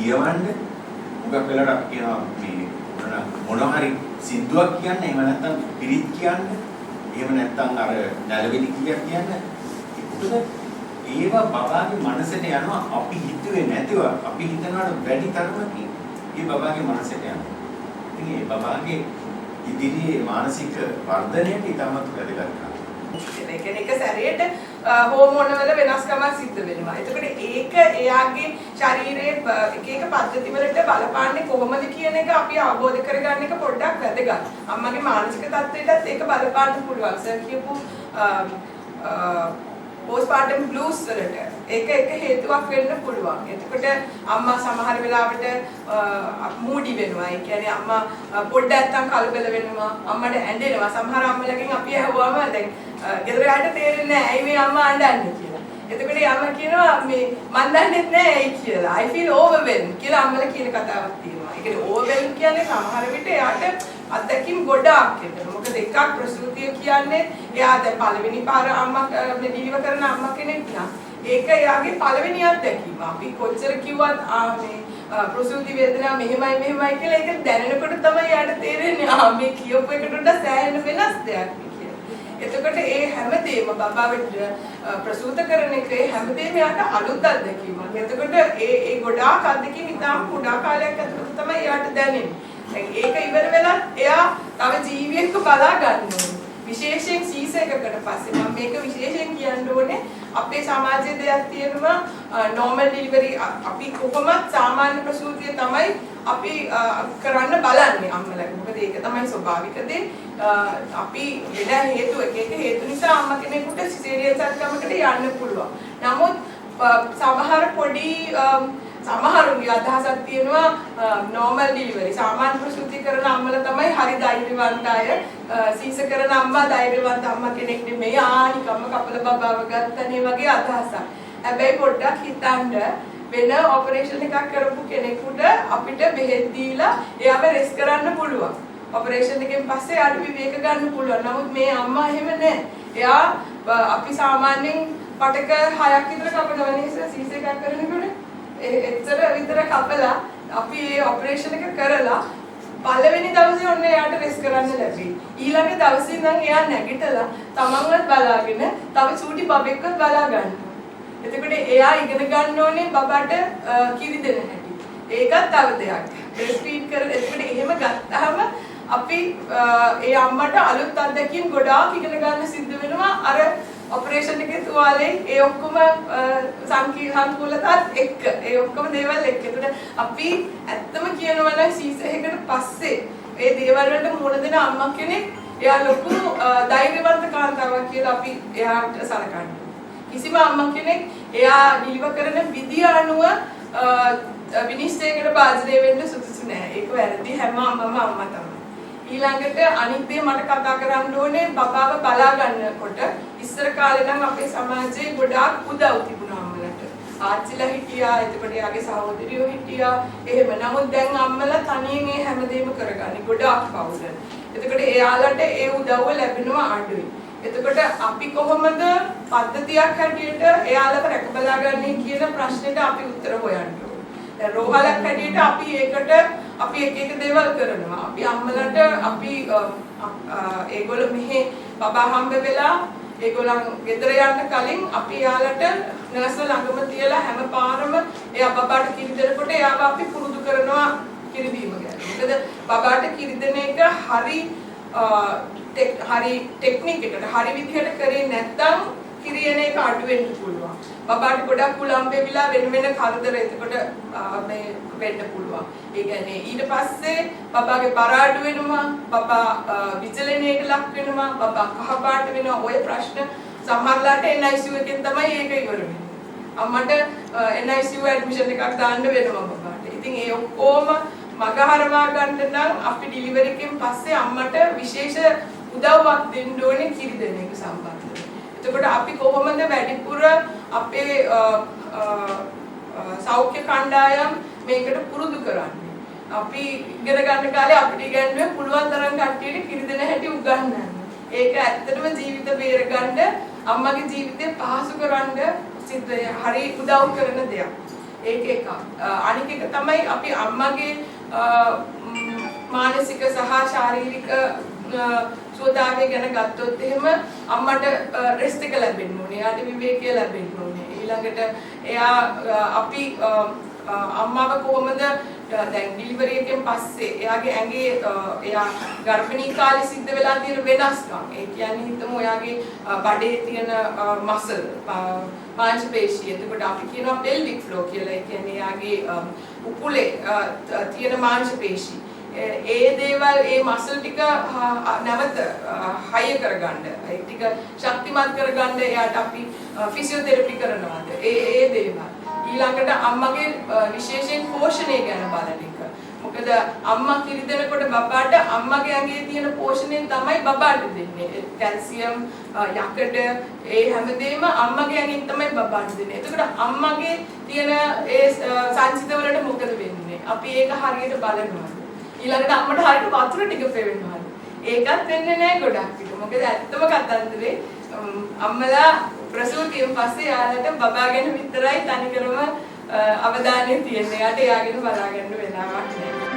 කියවන්න මොකක් වෙලාවට අපි කියනවා මේ මොන හරි සින්දුවක් කියන්න එහෙම නැත්නම් පිරිත් කියන්න එහෙම නැත්නම් අර නැලවිලි කීයක් කියන්න ඒවා බබාගේ මනසට යනවා අපි හිතුවේ නැතිව අපි හිතනවට වැඩි තරමකින් ඒ බබාගේ මනසට යනවා. ඉතින් ඒ බබාගේ ඉදිරියේ මානසික වර්ධනයට ඉතාමත් වැදගත්. ඒ කියන්නේ එක සැරේට හෝමෝන වල වෙනස්කමක් සිද්ධ වෙනවා. එතකොට ඒක එයාගේ ශරීරයේ එක එක පද්ධති වලට බලපාන්නේ කොහොමද කියන එක අපි අවබෝධ කරගන්න එක පොඩ්ඩක් වැදගත්. අම්මගේ මානසික තත්ත්වයටත් ඒක බලපාන්න පුළුවන්. සර් කියපු postpartum blues වලට ඒක එක හේතුවක් වෙන්න පුළුවන්. එතකොට අම්මා සමහර වෙලාවට මූඩි වෙනවා. ඒ කියන්නේ අම්මා පොඩ්ඩක් නැත්තම් කලබල වෙනවා. අම්මට ඇඬෙනවා. සමහර අම්මලගෙන් අපි අහුවාම දැන් ගෙදර යාට තේරෙන්නේ නැහැ ඇයි මේ අම්මා අඬන්නේ කියලා. එතකොට අම්මා කියනවා මේ මන් දන්නේ නැහැ ඇයි කියලා. I feel overwhelmed කියලා අම්මලා කියන කතාවක් තියෙනවා. ඒ කියන්නේ overwhelmed කියන්නේ සමහර විට එයාට අත්දැකීම් ගොඩාක් එතන. මොකද එකක් ප්‍රසූතිය කියන්නේ එයා දැන් පළවෙනි පාර අම්මා ඩිලිවර් කරන අම්මා කෙනෙක් නා. ඒක එයාගේ පළවෙනි අත්දැකීම. අපි කොච්චර කිව්වත් මේ ප්‍රසූති වේදනාව මෙහෙමයි කියලා ඒක දැනෙනකොට තමයි එයාට තේරෙන්නේ මේ කියපු එකට වඩා සෑහෙන වෙනස් දෙයක් කියලා. එතකොට ඒ හැමදේම බබාවට ප්‍රසූත කරන එකේ හැමදේම එයාට අලුත් අත්දැකීමක්. එතකොට ඒ ගොඩාක් අත්දැකීම් ඉතාම කුඩා කාලයක් ඇතුළත තමයි එයාට දැනෙන්නේ. ඒක ඉවර වෙලත් එයා තව ජීවියෙක් බලා ගන්න ඕනේ. විශේෂයෙන් සීස එකකට පස්සේ මම මේක විශේෂයෙන් කියන්න ඕනේ අපේ සමාජයේ දෙයක් තියෙනවා normal delivery අපි කොහොමද සාමාන්‍ය ප්‍රසූතිය තමයි අපි කරන්න බලන්නේ අම්මලා. මොකද ඒක තමයි ස්වභාවික දේ. අපි වෙන හේතු එක හේතු නිසා අම්මා කෙනෙකුට සිසේරියන් සත්කමකට යන්න පුළුවන්. නමුත් සමහර පොඩි සමහරුන්ගේ අදහසක් තියෙනවා normal delivery සාමාන්‍ය ප්‍රසූතිය කරන අම්මලා තමයි හරි ධෛර්යවන්ත අය. සීස කරන අම්මා ධෛර්යවන්ත අම්මා කෙනෙක් නෙමෙයි. ආනිකම්ම කපල බබාව ගත්තනේ වගේ අදහසක්. හැබැයි පොඩ්ඩක් හිතන්න වෙන ඔපරේෂන් එකක් කරපු කෙනෙකුට අපිට බෙහෙත් දීලා එයාව රෙස් කරන්න පුළුවන්. ඔපරේෂන් එකෙන් පස්සේ යාට විවේක ගන්න පුළුවන්. නමුත් මේ අම්මා එහෙම නැහැ. එයා අපි සාමාන්‍යයෙන් පටක 6ක් විතර කපනවනේ සීස එකක් කරනකොට එච්චර විතර කපලා අපි මේ ඔපරේෂන් එක කරලා පළවෙනි දවසේ ඔන්න එයාට රෙස් කරන්න ලැබෙයි. ඊළඟ දවසේ ඉඳන් එයා නැගිටලා තමන්වත් බලාගෙන තව චූටි බබෙක්වත් බලා ගන්නවා. එතකොට එයා ඉගෙන ගන්න ඕනේ බබාට කිරි දෙන හැටි. ඒකත් තව දෙයක්. බ්‍රෙස්ට් ෆීඩ් කරන එතකොට එහෙම ගත්තාම අපි ඒ අම්මට අලුත් අත්දැකීම් ගොඩාක් ඉගෙන ගන්න සිද්ධ වෙනවා. අර ඔපරේෂන් එකේ තුවාලේ ඒ ඔක්කොම සංකීර්ණතාවත් එක්ක ඒ ඔක්කොම දේවල් එක්ක. ඒකට අපි ඇත්තම කියනවා නම් සීස එකකට පස්සේ ඒ දේවල් වලට මුහුණ දෙන අම්මා කෙනෙක් එයා ලොකු ධෛර්යවන්ත කාන්තාවක් කියලා අපි එයාට සලකනවා. කිසිම අම්මා කෙනෙක් එයා ඩිලිවර් කරන විදිය අනුව විනිශ්චයකට භාජනය වෙන්න සුදුසු නැහැ. ඒක වැරදි. හැම අම්මම අම්මා තමයි. ඊළඟට අනිත් දේ මට කතා කරන්න ඕනේ බබාව බලා ගන්නකොට ඉස්සර කාලේ නම් අපේ සමාජයේ ගොඩාක් උදව් තිබුණා අම්මලට. ආච්චිලා හිටියා, එතකොට යාගේ සහෝදරියෝ හිටියා. එහෙම. නමුත් දැන් අම්මලා තනියෙන් මේ හැමදේම කරගන්නේ ගොඩාක් පවුල. එතකොට එයාලට ඒ උදව්ව ලැබෙනවා අඩුයි. එතකොට අපි කොහොමද පද්ධතියක් හැටියට එයාලව රැක බලාගන්නේ කියන ප්‍රශ්නෙට අපි උත්තර හොයන්න ඕනේ. දැන් රෝහලක් හැටියට අපි ඒකට අපි එක දේවල් කරනවා. අපි අම්මලට අපි ඒගොල්ලෝ මෙහි බබා හම්බ වෙලා ඒගොල්ලන් ගෙදර යන්න කලින් අපි යාලට නර්ස් ළඟම තියලා හැම පාරම එයා බබාට කිරි දෙනකොට එයාව අපි පුරුදු කරනවා කිරි දීම ගැන. මොකද බබාට කිරි දෙන එක හරි ටෙක්නික් එකට හරි විදිහට කරේ නැත්නම් කිරි එන එක අඩු වෙන්න පුළුවන්. බබාට ගොඩක් කුලම් වෙවිලා වෙන කරදර එතකොට මේ වෙන්න පුළුවන්. ඒ කියන්නේ ඊට පස්සේ බබාගේ බර අඩු වෙනවා, බබා විචලනයකට ලක් වෙනවා, බබා කහපාට වෙනවා. ඔය ප්‍රශ්න සමහරලාට NICU එකෙන් තමයි ඒක ඉවර වෙන්නේ. අම්මට NICU ඇඩ්මිෂන් එකක් දාන්න වෙනවා බබාට. ඉතින් ඒ ඔක්කොම මගහරවා ගන්න නම් අපි ඩිලිවරි එකෙන් පස්සේ අම්මට විශේෂ උදව්වක් දෙන්න ඕනේ කිරි දෙන එක සම්බන්ධව. එතකොට අපි කොහොමද වැඩිපුර අපේ සෞඛ්‍ය කණ්ඩායම් මේකට පුරුදු කරන්නේ? අපි ඉගෙන ගන්න කාලේ අපිට ඉගෙනුවේ පුළුවන් තරම් කට්ටියට කිරි දෙන හැටි උගන්වන්න. ඒක ඇත්තටම ජීවිත බේරගන්න අම්මගේ ජීවිතේ පහසු කරන්න හරි උදව් කරන දෙයක්. ඒක එක. අනික එක තමයි අපි අම්මගේ මානසික සහ ශාරීරික සුවතාවය ගැන ගත්තොත් එහෙම අම්මට රෙස්ට් එක ලැබෙන්න ඕනේ. එයාට විවේකය ලැබෙන්න ඕනේ. ඊළඟට එයා අපි අම්මාව කොහොමද දැන් ඩිලිවරි එකෙන් පස්සේ එයාගේ ඇඟේ එයා ගර්භණී කාලේ සිද්ධ වෙලා තියෙන වෙනස්කම්. ඒ කියන්නේ හිතමු එයාගේ බඩේ තියෙන මසල් මාංශ පේශිය. එතකොට අපි කියනවා pelvic floor කියලා. ඒ කියන්නේ එයාගේ උකුලේ තියෙන මාංශ පේශි. ඒ දේවල් ඒ මසල් ටික නැවත හය කරගන්න ඒ ටික ශක්තිමත් කරගන්න එයාට අපි ෆිසියෝതെරපි කරනවාද ඒ දේවල් ඊළඟට අම්මගේ විශේෂයෙන් පෝෂණය ගැන බලන එක. මොකද අම්මා කිරි දෙනකොට බබාට අම්මගේ ඇඟේ තියෙන පෝෂණයෙන් තමයි බබාට දෙන්නේ. කැල්සියම් යකඩ ඒ හැමදේම අම්මගේ ඇඟෙන් තමයි බබාට දෙන්නේ. එතකොට අම්මගේ තියෙන ඒ සංසිත වලට මොකද වෙන්නේ? අපි ඒක හරියට බලනවා. ඊළඟට අම්මට හරියට වතුර ටික පෙවෙනවා. ඒකත් වෙන්නේ නැහැ ගොඩක් විට. මොකද ඇත්තම කතන්දරේ අම්මලා ප්‍රසූතියෙන් පස්සේ යාළට බබා ගැන විතරයි තනිකරම අවධානය තියෙන්නේ. යාට එයා ගැන බලා ගන්න වෙලාවක් නැහැ.